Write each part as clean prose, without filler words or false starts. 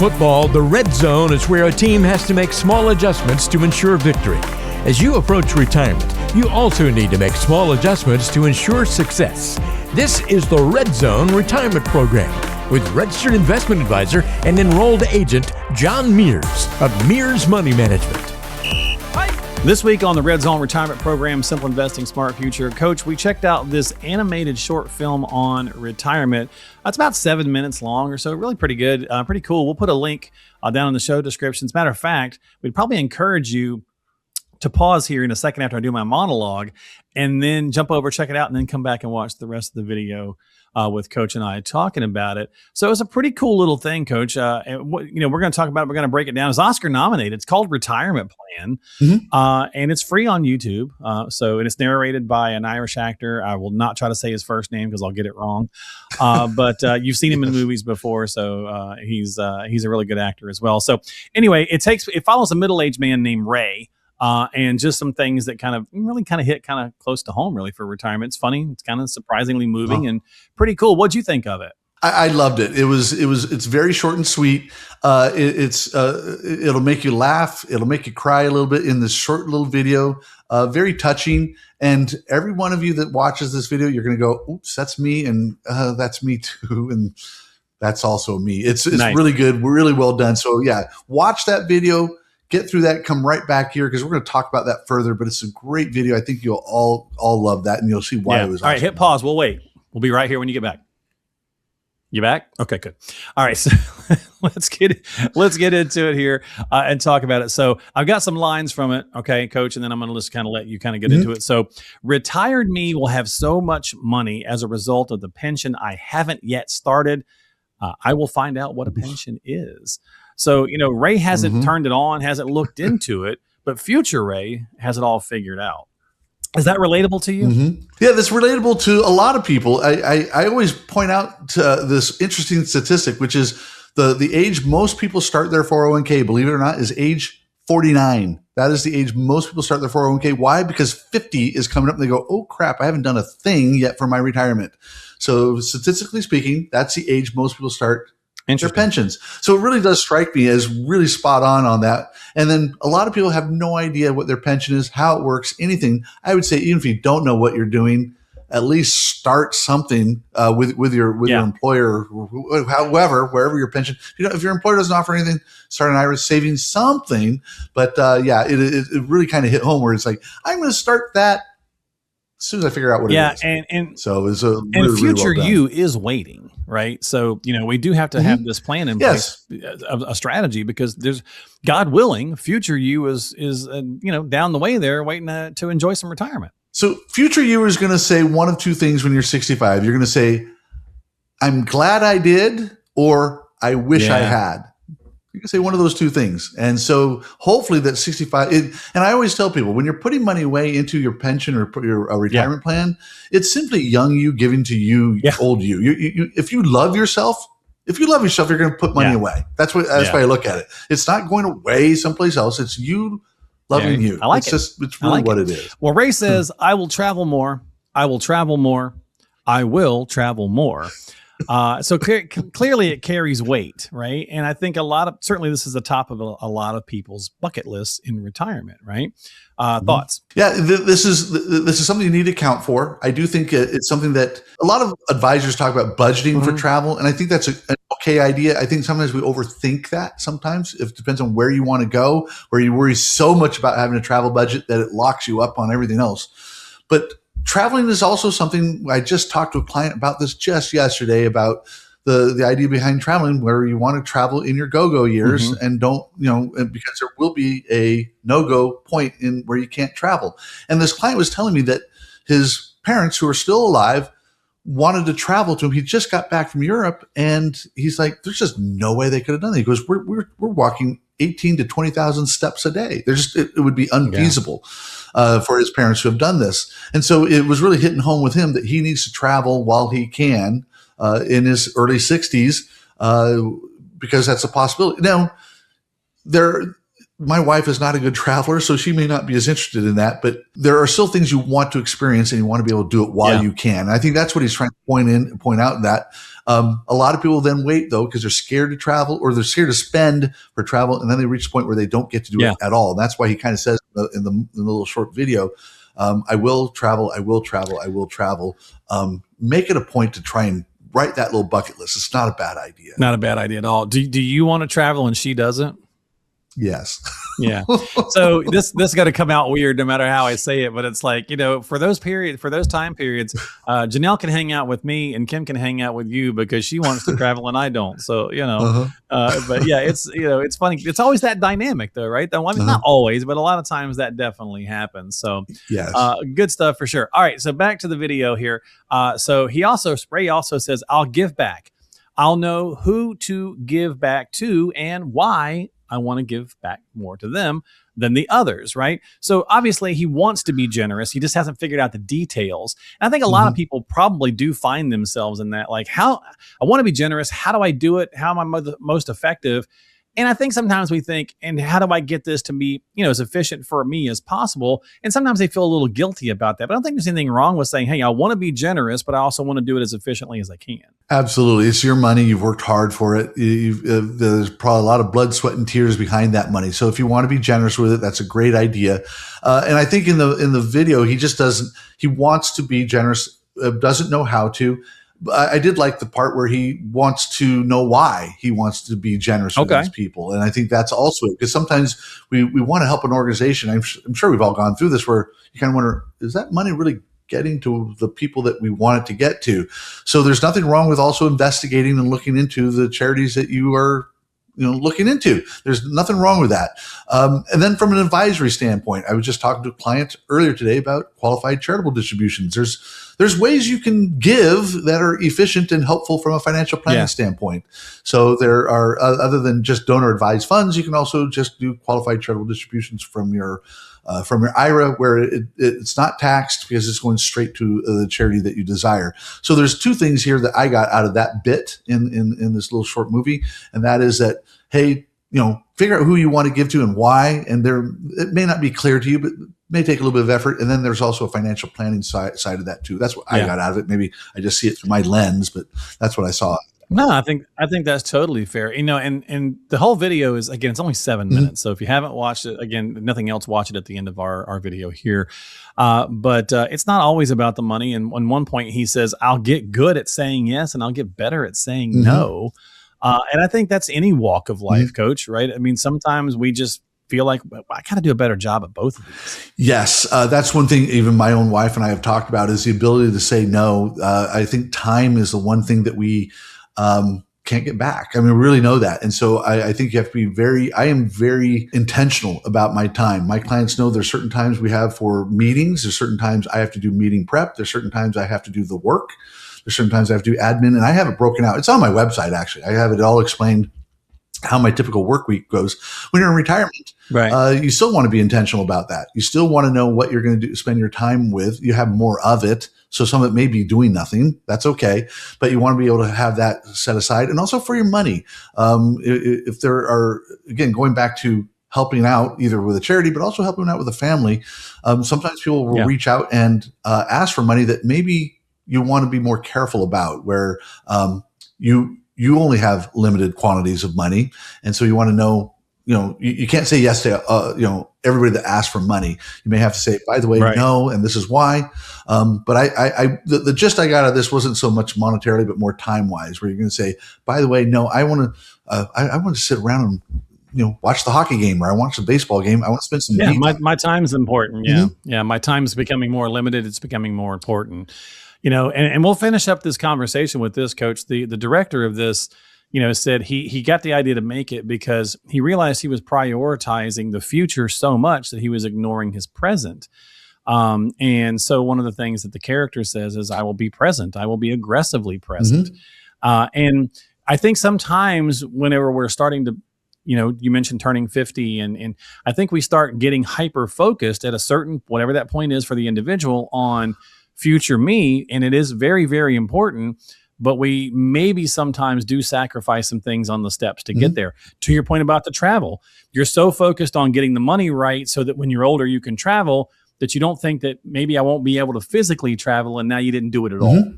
football, the red zone is where a team has to make small adjustments to ensure victory. As you approach retirement, you also need to make small adjustments to ensure success. This is the Red Zone Retirement Program with registered investment advisor and enrolled agent John Mears of Mears Money Management. This week on the Red Zone Retirement Program, Simple Investing, Smart Future, Coach, we checked out this animated short film on retirement. It's about 7 minutes long or so, really pretty good, pretty cool. We'll put a link down in the show description. As a matter of fact, we'd probably encourage you to pause here in a second after I do my monologue and then jump over, check it out, and then come back and watch the rest of the video with Coach and I talking about it. So it's a pretty cool little thing, Coach. And we're going to talk about it. We're going to break it down. It's Oscar nominated. It's called Retirement Plan, and it's free on YouTube. And it's narrated by an Irish actor. I will not try to say his first name because I'll get it wrong. But you've seen him in movies before, so he's a really good actor as well. So anyway, it follows a middle-aged man named Ray. And just some things that kind of hit kind of close to home, really, for retirement. It's funny. It's kind of surprisingly moving and pretty cool. What'd you think of it? I loved it. It's very short and sweet. It'll make you laugh. It'll make you cry a little bit in this short little video. Very touching. And every one of you that watches this video, you're going to go, oops, that's me. And that's me too. And that's also me. It's nice. Really good. Really well done. So yeah, watch that video. Get through that, come right back here because we're going to talk about that further. But it's a great video. I think you'll all love that, and you'll see why it was. All right, hit pause. We'll wait. We'll be right here when you get back. You back? Okay, good. All right, so let's get into it here and talk about it. So I've got some lines from it, okay, Coach, and then I'm going to just kind of let you kind of get into it. So, retired me will have so much money as a result of the pension I haven't yet started. I will find out what a pension is. So, Ray hasn't turned it on, hasn't looked into it, but future Ray has it all figured out. Is that relatable to you? Yeah, that's relatable to a lot of people. I always point out this interesting statistic, which is the age most people start their 401k, believe it or not, is age 49. That is the age most people start their 401k. Why? Because 50 is coming up and they go, oh, crap, I haven't done a thing yet for my retirement. So statistically speaking, that's the age most people start their pensions. So it really does strike me as really spot on that. And then a lot of people have no idea what their pension is, how it works, anything. I would say even if you don't know what you're doing, at least start something with your employer, or however, wherever your pension. If your employer doesn't offer anything, start an IRA savings, something. But it really kind of hit home where it's like, I'm going to start that as soon as I figure out what it is. And so it's really, future really well you is waiting, right? So, we do have to have this plan in place, a strategy, because there's, God willing, future you is down the way there waiting to enjoy some retirement. So future you is going to say one of two things when you're 65. You're going to say, I'm glad I did, or I wish I had. You can say one of those two things. And so hopefully that 65, and I always tell people, when you're putting money away into your pension or your retirement plan, it's simply young you giving to you, old you. If you love yourself, you're going to put money away. That's why I look at it. It's not going away someplace else. It's you loving you. I like it. It's really what it is. Well, Ray says, I will travel more. I will travel more. I will travel more. So clearly it carries weight, right? And I think certainly this is the top of a lot of people's bucket lists in retirement, right? Thoughts? Yeah, this is something you need to account for. I do think it's something that a lot of advisors talk about budgeting for travel, and I think that's an okay idea. I think sometimes we overthink that. Sometimes it depends on where you want to go, where you worry so much about having a travel budget that it locks you up on everything else. But traveling is also something. I just talked to a client about this just yesterday about the idea behind traveling, where you want to travel in your go-go years and don't, because there will be a no-go point in where you can't travel. And this client was telling me that his parents, who are still alive, wanted to travel to him. He just got back from Europe, and he's like, there's just no way they could have done that. He goes, we're walking 18 to 20,000 steps a day. It would be unfeasible for his parents to have done this. And so it was really hitting home with him that he needs to travel while he can in his early 60s because that's a possibility. Now, my wife is not a good traveler, so she may not be as interested in that, but there are still things you want to experience and you want to be able to do it while you can. And I think that's what he's trying to point out in that. A lot of people then wait though, because they're scared to travel or they're scared to spend for travel. And then they reach a point where they don't get to do it at all. And that's why he kind of says in the little short video, I will travel. I will travel. I will travel. Make it a point to try and write that little bucket list. It's not a bad idea. Not a bad idea at all. Do you want to travel and she doesn't? Yes. Yeah. So this got to come out weird no matter how I say it, but it's like, for those time periods, Janelle can hang out with me and Kim can hang out with you because she wants to travel and I don't. So, but yeah, it's funny. It's always that dynamic though, right? I mean, not always, but a lot of times that definitely happens. So yes. Good stuff for sure. All right. So back to the video here. So Spray also says, I'll give back. I'll know who to give back to and why I want to give back more to them than the others, right? So obviously he wants to be generous. He just hasn't figured out the details. And I think a lot of people probably do find themselves in that, like, how I want to be generous. How do I do it? How am I most effective? And I think sometimes we think, and how do I get this to be, as efficient for me as possible? And sometimes they feel a little guilty about that. But I don't think there's anything wrong with saying, hey, I want to be generous, but I also want to do it as efficiently as I can. Absolutely. It's your money. You've worked hard for it. There's probably a lot of blood, sweat, and tears behind that money. So if you want to be generous with it, that's a great idea. And I think in the video, he wants to be generous, doesn't know how to. I did like the part where he wants to know why he wants to be generous with these people. And I think that's also it, because sometimes we want to help an organization. I'm sure we've all gone through this where you kind of wonder, is that money really getting to the people that we want it to get to? So there's nothing wrong with also investigating and looking into the charities that you are looking into. There's nothing wrong with that. And then from an advisory standpoint, I was just talking to a client earlier today about qualified charitable distributions. There's ways you can give that are efficient and helpful from a financial planning standpoint. So there are, other than just donor advised funds, you can also just do qualified charitable distributions from your IRA, where it's not taxed because it's going straight to the charity that you desire. So there's two things here that I got out of that bit in this little short movie. And that is that, hey, figure out who you want to give to and why. And it may not be clear to you, but it may take a little bit of effort. And then there's also a financial planning side of that too. That's what I got out of it. Maybe I just see it through my lens, but that's what I saw. No, I think that's totally fair. And the whole video is, again, it's only 7 minutes. So if you haven't watched it, again, nothing else, watch it at the end of our video here. But it's not always about the money. And on one point he says, I'll get good at saying yes and I'll get better at saying no. And I think that's any walk of life, Coach, right? I mean, sometimes we just feel like I got to do a better job at both of these. Yes. That's one thing even my own wife and I have talked about, is the ability to say no. I think time is the one thing that we can't get back. I mean, we really know that. And so I think you have to be I am very intentional about my time. My clients know there's certain times we have for meetings. There's certain times I have to do meeting prep. There's certain times I have to do the work. There's certain times I have to do admin, and I have it broken out. It's on my website, actually. I have it all explained how my typical work week goes. When you're in retirement, you still want to be intentional about that. You still want to know what you're going to spend your time with. You have more of it. So some of it may be doing nothing. That's okay. But you want to be able to have that set aside. And also for your money. If there are, again, going back to helping out either with a charity, but also helping out with a family, sometimes people will reach out and ask for money that maybe you want to be more careful about, where you only have limited quantities of money. And so you want to know, you can't say yes to, everybody that asks for money. You may have to say, by the way, no, and this is why. But the gist I got out of this wasn't so much monetarily, but more time wise, where you're going to say, by the way, no, I want to sit around and, watch the hockey game, or I watch the baseball game. I want to spend some time. My time's important. Yeah. My time's becoming more limited. It's becoming more important. And we'll finish up this conversation with this, Coach. The director of this, said he got the idea to make it because he realized he was prioritizing the future so much that he was ignoring his present. And so one of the things that the character says is, I will be present. I will be aggressively present. And I think sometimes whenever we're starting to, you mentioned turning 50, and I think we start getting hyper focused at a certain, whatever that point is for the individual, on future me. And it is very, very important. but we maybe sometimes do sacrifice some things on the steps to get there. To your point about the travel, you're so focused on getting the money right so that when you're older, you can travel, that you don't think that maybe I won't be able to physically travel, and now you didn't do it at all.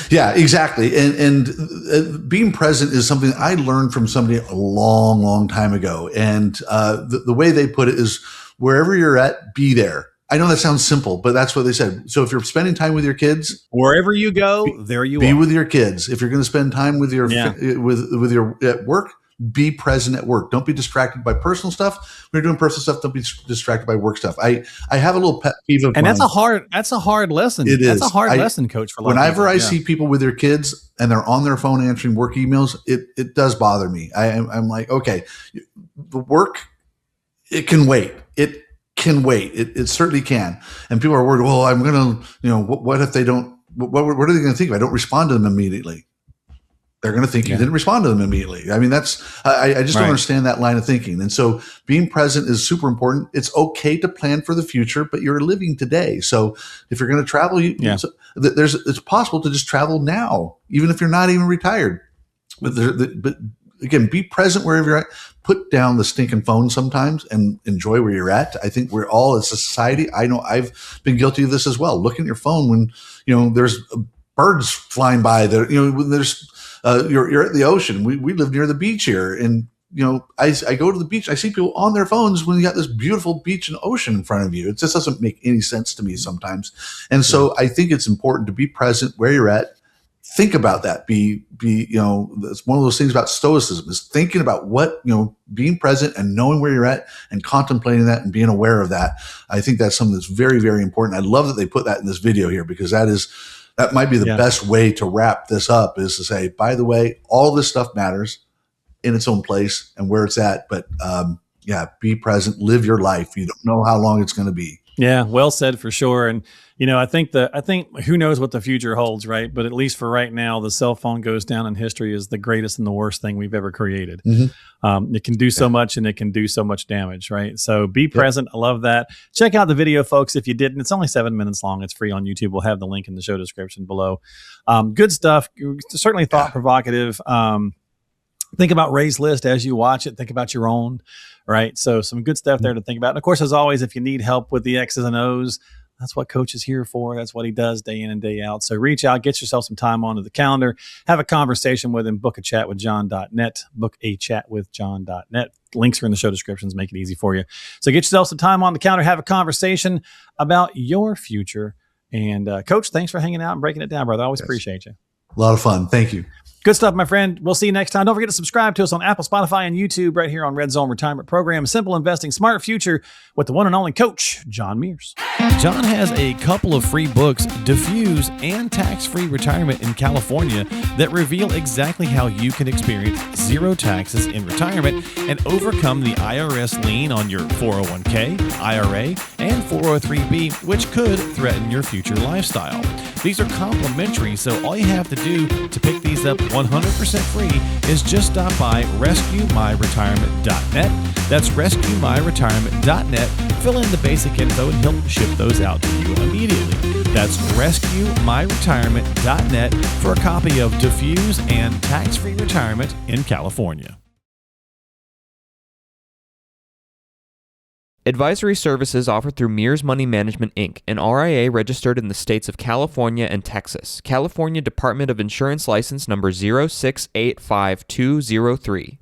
Yeah, exactly. And being present is something I learned from somebody a long, long time ago. And the way they put it is, wherever you're at, be there. I know that sounds simple, but that's what they said. So if you're spending time with your kids, wherever you go, there you be are. with your kids. If you're going to spend time with your with your at work, be present at work. Don't be distracted by personal stuff. When you're doing personal stuff, don't be distracted by work stuff. I have a little pet peeve of and mine. That's a hard lesson. It is. That's a hard lesson, Coach. For a lot of whenever people. I see people with their kids and they're on their phone answering work emails, it does bother me. I'm like, okay, the work, it can wait. It can wait. It certainly can. And people are worried, well, I'm going to, what if they don't, what are they going to think if I don't respond to them immediately? They're going to think you didn't respond to them immediately. I mean, I just don't understand that line of thinking. And so being present is super important. It's okay to plan for the future, but you're living today. So if you're going to travel, it's possible to just travel now, even if you're not even retired. But again, be present wherever you're at. Put down the stinking phone sometimes and enjoy where you're at. I think we're all, as a society, I know I've been guilty of this as well. Looking at your phone when, there's birds flying by there, when there's, you're at the ocean. We live near the beach here. And, I go to the beach. I see people on their phones when you got this beautiful beach and ocean in front of you. It just doesn't make any sense to me sometimes. And so I think it's important to be present where you're at. Think about that. It's one of those things about stoicism, is thinking about what, being present and knowing where you're at and contemplating that and being aware of that. I think that's something that's very, very important. I love that they put that in this video here, because that might be the best way to wrap this up, is to say, by the way, all this stuff matters in its own place and where it's at. But be present, live your life. You don't know how long it's going to be. Yeah, well said for sure. And I think who knows what the future holds, right? But at least for right now, the cell phone goes down in history as the greatest and the worst thing we've ever created. It can do so much, and it can do so much damage, right? So be present. I love that. Check out the video, folks, if you didn't. It's only 7 minutes long. It's free on YouTube. We'll have the link in the show description below. Good stuff. Certainly thought provocative. Think about Ray's list as you watch it. Think about your own, right? So some good stuff there to think about. And of course, as always, if you need help with the X's and O's, that's what Coach is here for. That's what he does day in and day out. So reach out, get yourself some time onto the calendar, have a conversation with him, book a chat with John.net, book a chat with John.net. Links are in the show descriptions, make it easy for you. So get yourself some time on the calendar, have a conversation about your future. And Coach, thanks for hanging out and breaking it down, brother. I always appreciate you. A lot of fun. Thank you. Good stuff, my friend. We'll see you next time. Don't forget to subscribe to us on Apple, Spotify, and YouTube right here on Red Zone Retirement Program. Simple Investing, Smart Future with the one and only Coach, John Mears. John has a couple of free books, Diffuse and Tax-Free Retirement in California, that reveal exactly how you can experience zero taxes in retirement and overcome the IRS lien on your 401k, IRA, and 403b, which could threaten your future lifestyle. These are complimentary, so all you have to do to pick these up 100% free is just stop by rescuemyretirement.net. That's rescuemyretirement.net. Fill in the basic info and he'll ship those out to you immediately. That's rescuemyretirement.net for a copy of Diffuse and Tax-Free Retirement in California. Advisory services offered through Mears Money Management, Inc., an RIA registered in the states of California and Texas. California Department of Insurance License Number 0685203.